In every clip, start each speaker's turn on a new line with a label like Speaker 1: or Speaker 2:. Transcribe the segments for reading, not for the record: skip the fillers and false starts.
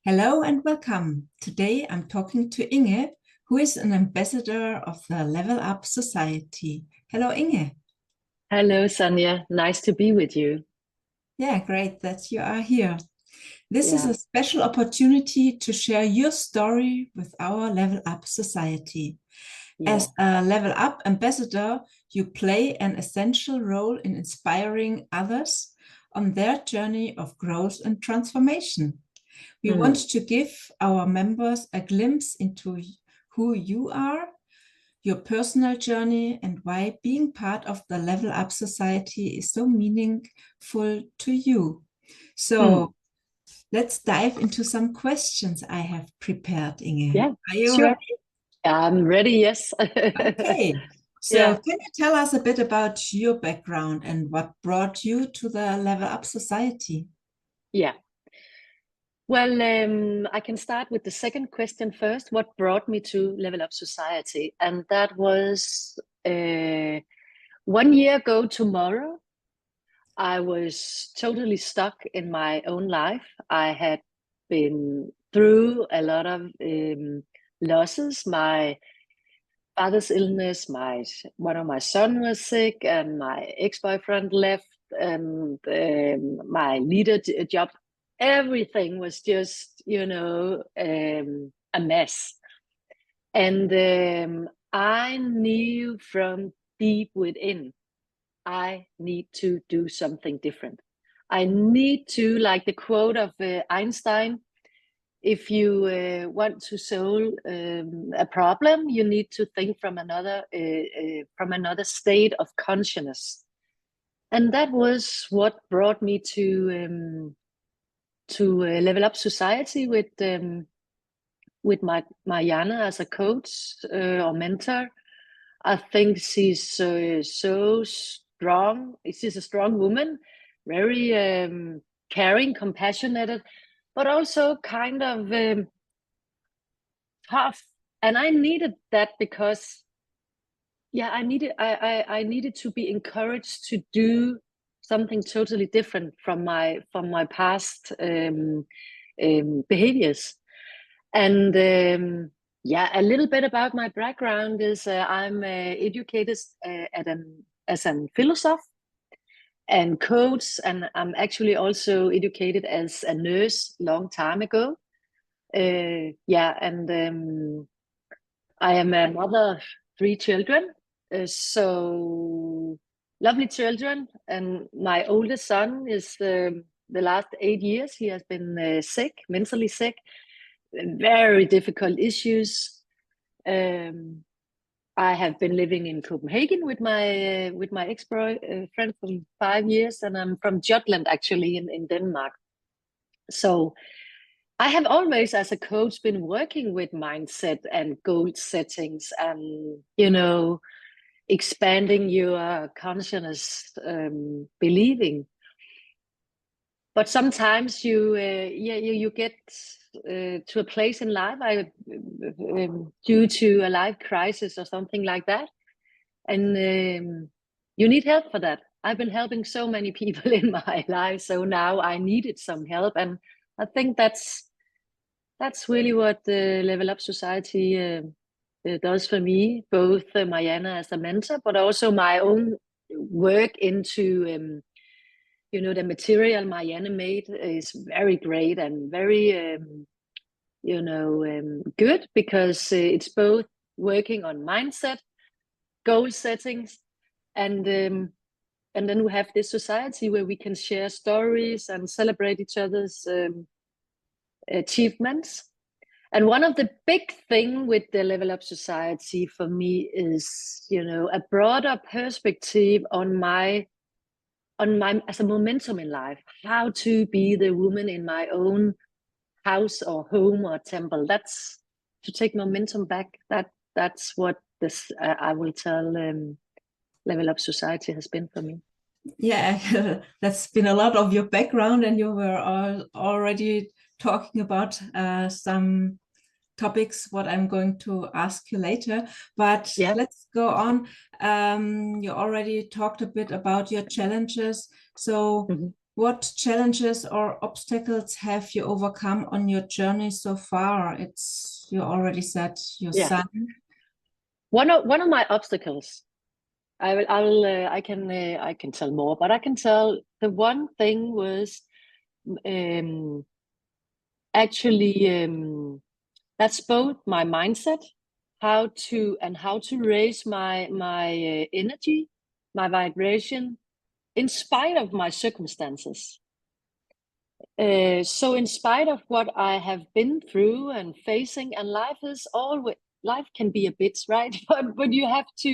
Speaker 1: Hello and welcome. Today I'm talking to Inge, who is an ambassador of the Level Up Society. Hello, Inge.
Speaker 2: Hello, Sanya. Nice to be with you.
Speaker 1: Yeah, great that you are here. This is
Speaker 2: Yeah.
Speaker 1: a special opportunity to share your story with our Level Up Society.
Speaker 2: Yeah.
Speaker 1: As a Level Up ambassador, you play an essential role in inspiring others on their journey of growth and transformation. We want
Speaker 2: Mm.
Speaker 1: to give our members a glimpse into who you are, your personal journey, and why being part of the Level Up Society is so meaningful to you.
Speaker 2: Mm.
Speaker 1: So let's dive into some questions I have prepared, Inge.
Speaker 2: Yeah,
Speaker 1: Are you
Speaker 2: sure.
Speaker 1: ready?
Speaker 2: I'm ready. Yes.
Speaker 1: Okay. So
Speaker 2: Yeah.
Speaker 1: can you tell us a bit about your background and what brought you to the Level Up Society?
Speaker 2: Yeah. Well, I can start with the second question first. What brought me to Level Up Society? And that was 1 year ago tomorrow. I was totally stuck in my own life. I had been through a lot of losses. My father's illness, my one of my son was sick, and my ex-boyfriend left, and my leader job. Everything was just, a mess. And I knew from deep within, I need to do something different. I need to, like the quote of Einstein, if you want to solve a problem, you need to think from another state of consciousness, and that was what brought me to Level Up Society with my Mariana as a coach or mentor. I think she's so strong. She's a strong woman, very caring, compassionate, but also kind of tough. And I needed that because, yeah, I needed to be encouraged to do something totally different from my past behaviors. And yeah, a little bit about my background is I'm educated as an philosopher and coach, and I'm actually also educated as a nurse long time ago. Yeah, and I am a mother of 3 children, so lovely children. And my oldest son is the last 8 years he has been sick, mentally sick, very difficult issues. Um, I have been living in Copenhagen with my ex-boyfriend for 5 years, and I'm from Jutland actually in Denmark. So I have always, as a coach, been working with mindset and goal settings and, expanding your consciousness, believing. But sometimes you get to a place in life, due to a life crisis or something like that, and you need help for that. I've been helping so many people in my life, so now I needed some help, and I think that's really what the Level Up Society does for me, both Mariana as a mentor, but also my own work into, the material Mariana made is very great and very, good because it's both working on mindset, goal settings, and and then we have this society where we can share stories and celebrate each other's achievements. And one of the big thing with the Level Up Society for me is, a broader perspective on my as a momentum in life, how to be the woman in my own house or home or temple. That's to take momentum back. That's what this I will tell Level Up Society has been for me.
Speaker 1: Yeah, that's been a lot of your background, and you were already talking about some topics what I'm going to ask you later. But
Speaker 2: Yeah.
Speaker 1: let's go on. You already talked a bit about your challenges. So,
Speaker 2: Mhm.
Speaker 1: what challenges or obstacles have you overcome on your journey so far? You already said your
Speaker 2: Yeah.
Speaker 1: son.
Speaker 2: One of my obstacles, I can tell more, but I can tell the one thing was actually that's both my mindset, how to raise my energy, my vibration, in spite of my circumstances. So in spite of what I have been through and facing, and life can be a bitch, right? But you have to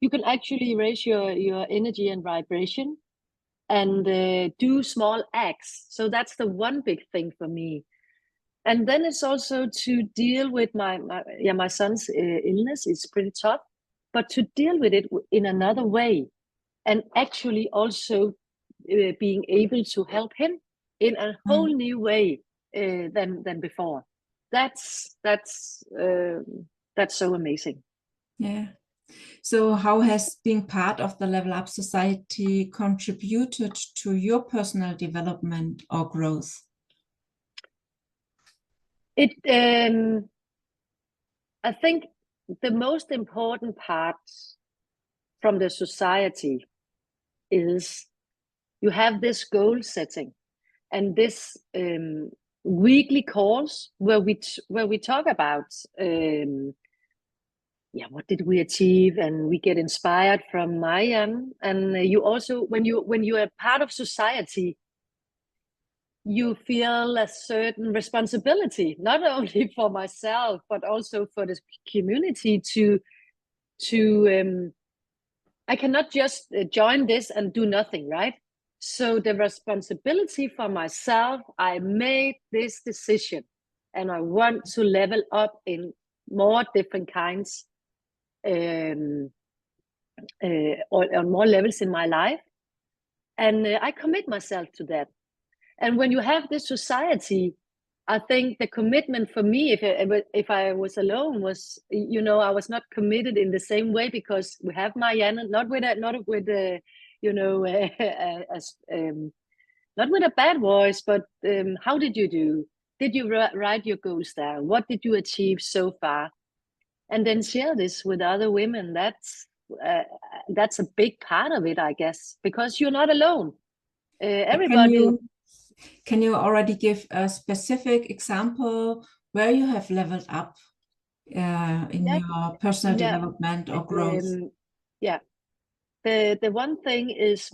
Speaker 2: you can actually raise your energy and vibration and do small acts. So that's the one big thing for me. And then it's also to deal with my son's illness. It's pretty tough, but to deal with it in another way, and actually also being able to help him in a whole new way than before. That's so amazing.
Speaker 1: Yeah. So how has being part of the Level Up Society contributed to your personal development or growth?
Speaker 2: It I think the most important part from the society is you have this goal setting and this weekly calls where we talk about what did we achieve, and we get inspired from Marianne. And you also, when you are part of society, you feel a certain responsibility, not only for myself but also for the community. To I cannot just join this and do nothing, right? So the responsibility for myself, I made this decision, and I want to level up in more different kinds on more levels in my life, and I commit myself to that. And when you have this society, I think the commitment for me, if I was alone, was, I was not committed in the same way, because we have Marianne, not with a not with a bad voice, but how did you do? Did you write your goals down? What did you achieve so far? And then share this with other women. That's a big part of it, I guess, because you're not alone. Everybody.
Speaker 1: Can you already give a specific example where you have leveled up in your personal development or growth?
Speaker 2: Yeah. The one thing is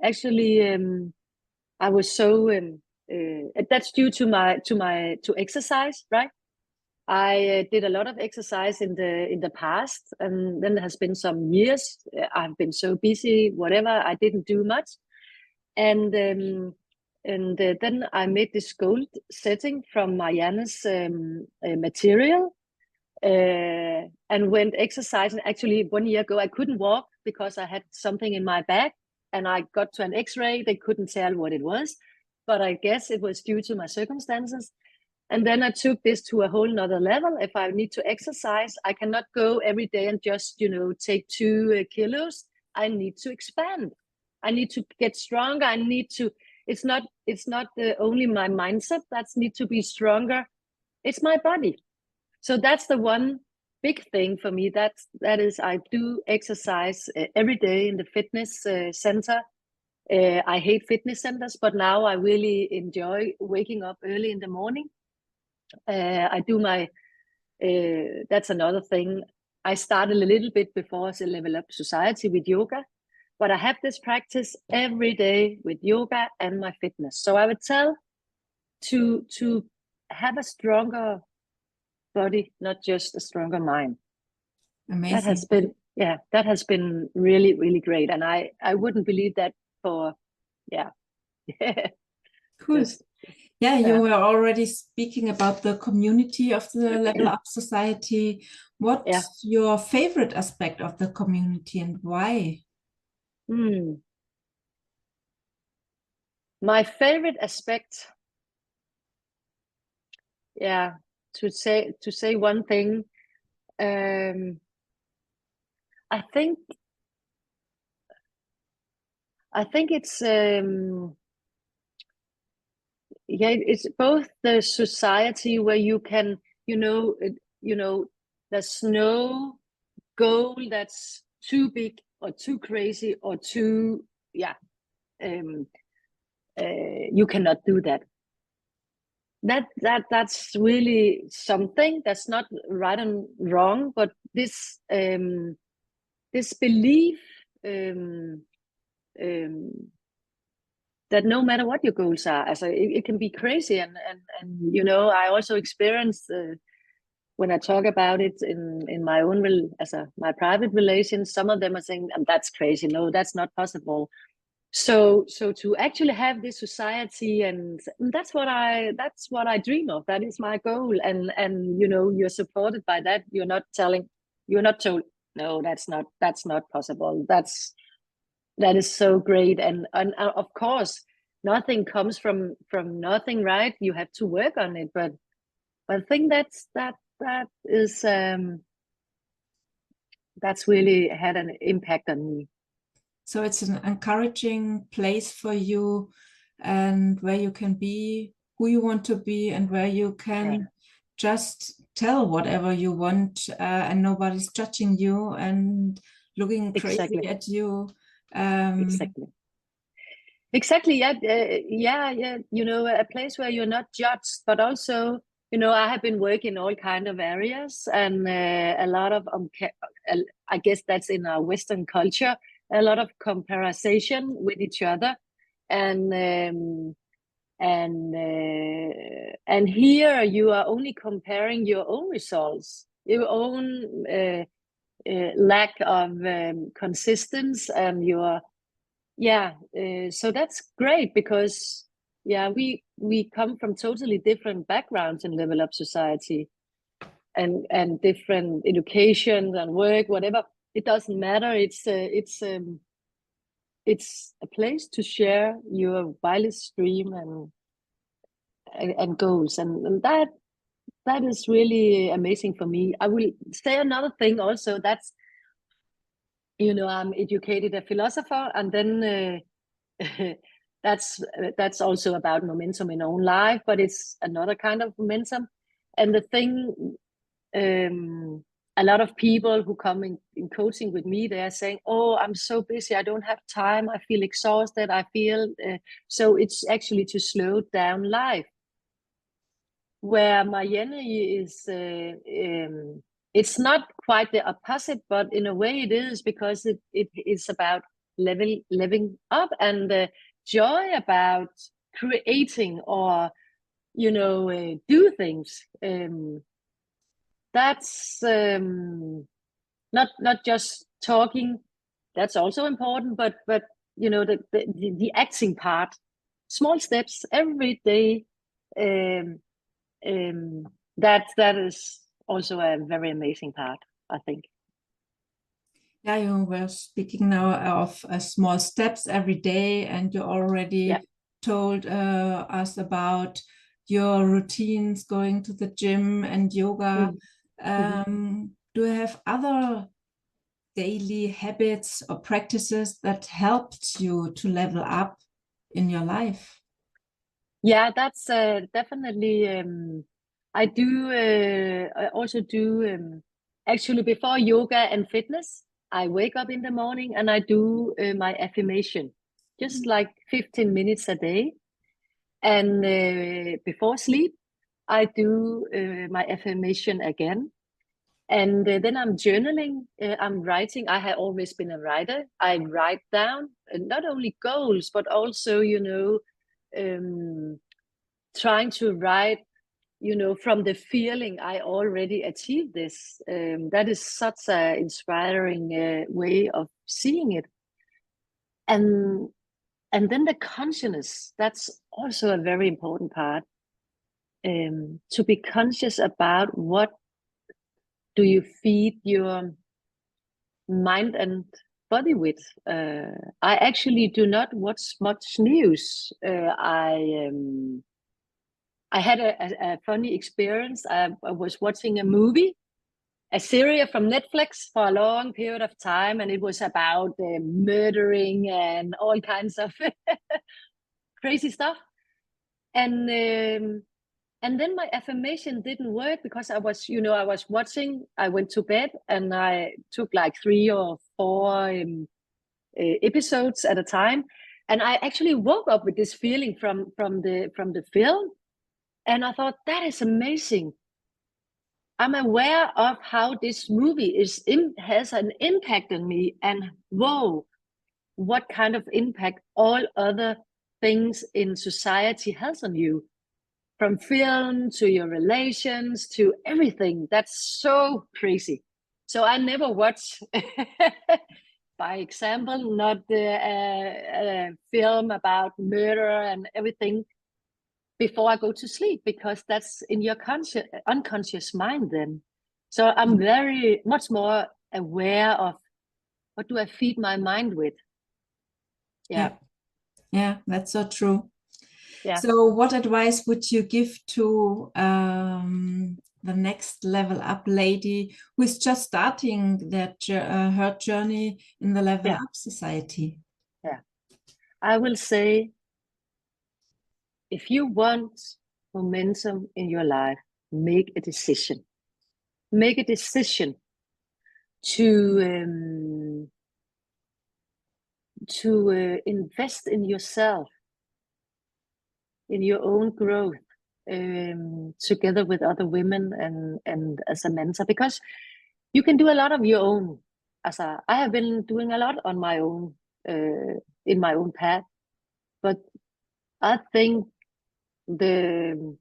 Speaker 2: actually I was so that's due to exercise, right? I did a lot of exercise in the past, and then there has been some years I've been so busy, whatever, I didn't do much. And then I made this goal setting from Marianne's material, and went exercising. Actually, 1 year ago, I couldn't walk because I had something in my back, and I got to an X-ray. They couldn't tell what it was, but I guess it was due to my circumstances. And then I took this to a whole nother level. If I need to exercise, I cannot go every day and just, take 2 kilos. I need to expand. I need to get stronger. It's not only my mindset that needs to be stronger. It's my body. So that's the one big thing for me. That is, I do exercise every day in the fitness center. I hate fitness centers, but now I really enjoy waking up early in the morning. I do that's another thing. I started a little bit before the Level Up Society with yoga, but I have this practice every day with yoga and my fitness. So I would tell to have a stronger body, not just a stronger mind.
Speaker 1: Amazing.
Speaker 2: That has been really, really great. And I wouldn't believe that for,
Speaker 1: Cool.
Speaker 2: just,
Speaker 1: you were already speaking about the community of the Level Up Society. What's your favorite aspect of the community and why?
Speaker 2: My favorite aspect, to say one thing, I think I think it's it's both the society where you can, there's no goal that's too big or too crazy or too, you cannot do that. That's really something that's not right and wrong, but this belief that no matter what your goals are, it can be crazy, and I also experienced when I talk about it in my own my private relations, some of them are saying, that's crazy, no, that's not possible. So to actually have this society, and that's what I dream of. That is my goal, and you're supported by that. You're not told, no, that's not possible. That is so great, and of course, nothing comes from nothing, right? You have to work on it, but I think that is that's really had an impact on me.
Speaker 1: So it's an encouraging place for you, and where you can be who you want to be, and where you can just tell whatever you want, and nobody's judging you and looking crazy at you.
Speaker 2: Exactly. Yeah. A place where you're not judged, but also, I have been working in all kind of areas, and a lot of, I guess that's in our Western culture, a lot of comparison with each other, and here you are only comparing your own results, your own lack of consistency, and your so that's great, because we come from totally different backgrounds in Level Up Society, and different education and work, whatever. It doesn't matter. It's a place to share your wildest dream and goals, and that is really amazing for me. I will say another thing also. That's, I'm educated a philosopher, and then that's also about momentum in own life, but it's another kind of momentum. And the thing, a lot of people who come in coaching with me, they are saying, oh, I'm so busy, I don't have time, I feel exhausted, I feel so it's actually to slow down life. Where my energy is it's not quite the opposite, but in a way it is, because it is about living up, and the joy about creating, or do things. That's not just talking. That's also important, but the acting part, small steps every day. That is also a very amazing part, I think.
Speaker 1: Yeah, you were speaking now of small steps every day, and you already told us about your routines, going to the gym and yoga. Do you have other daily habits or practices that helped you to level up in your life?
Speaker 2: Yeah, that's definitely. I do. I also do. Actually, before yoga and fitness, I wake up in the morning and I do my affirmation, just like 15 minutes a day. And before sleep, I do my affirmation again. And then I'm journaling, I'm writing. I have always been a writer. I write down not only goals, but also, trying to write, from the feeling I already achieved this. That is such an inspiring way of seeing it. And then the consciousness, that's also a very important part. To be conscious about what do you feed your mind and body with. I actually do not watch much news. I had a funny experience. I was watching a movie, a series from Netflix for a long period of time, and it was about murdering and all kinds of crazy stuff. And then my affirmation didn't work because I was watching. I went to bed and I took like 3 or 4 episodes at a time, and I actually woke up with this feeling from the film, and I thought, that is amazing. I'm aware of how this movie has an impact on me, and whoa, what kind of impact all other things in society has on you, from film to your relations to everything. That's so crazy. So I never watch, by example, not a film about murder and everything before I go to sleep, because that's in your unconscious mind then. So I'm very much more aware of what do I feed my mind with.
Speaker 1: Yeah, that's so true.
Speaker 2: Yeah.
Speaker 1: So what advice would you give to the next level up lady who is just starting her journey in the level up society?
Speaker 2: Yeah, I will say, if you want momentum in your life, make a decision. Make a decision to invest in yourself, in your own growth, together with other women and as a mentor, because you can do a lot of your own. I have been doing a lot on my own, in my own path, but I think the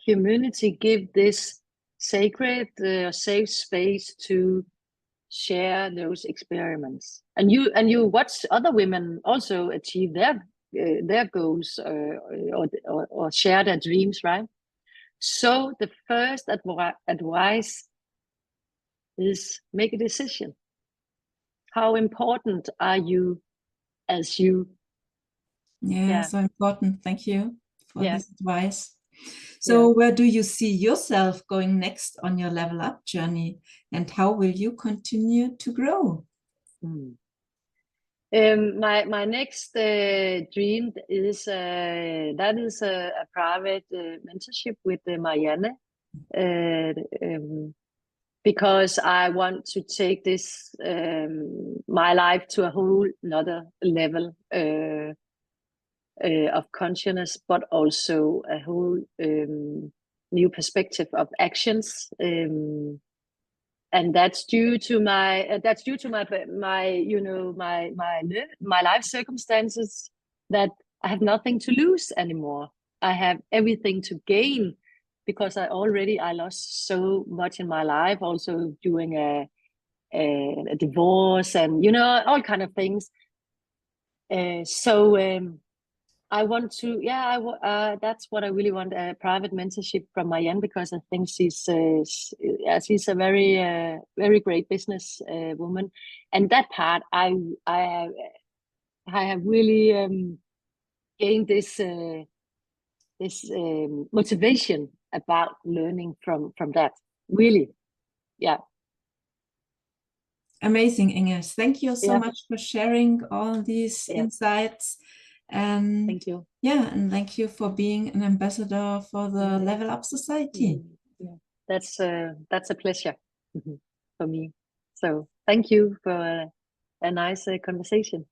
Speaker 2: community give this sacred, safe space to share those experiments, and you watch other women also achieve their goals, or share their dreams, right? So the first advice is, make a decision. How important are you as you?
Speaker 1: Yeah, so important. Thank you for this advice. So where do you see yourself going next on your level up journey, and how will you continue to grow?
Speaker 2: My next dream is a private mentorship with Marianne, because I want to take this my life to a whole another level of consciousness, but also a whole new perspective of actions. And that's due to my my life circumstances, that I have nothing to lose anymore. I have everything to gain, because I lost so much in my life, also doing a divorce and all kind of things. I want to, that's what I really want, a private mentorship from Marianne, because I think she's a very very great business woman, and that part I have really gained this motivation about learning from that. Really, yeah.
Speaker 1: Amazing, Inge. Thank you so much for sharing all these insights. And
Speaker 2: thank you.
Speaker 1: Yeah, and thank you for being an ambassador for the Level Up Society.
Speaker 2: That's a pleasure for me. So thank you for a nice conversation.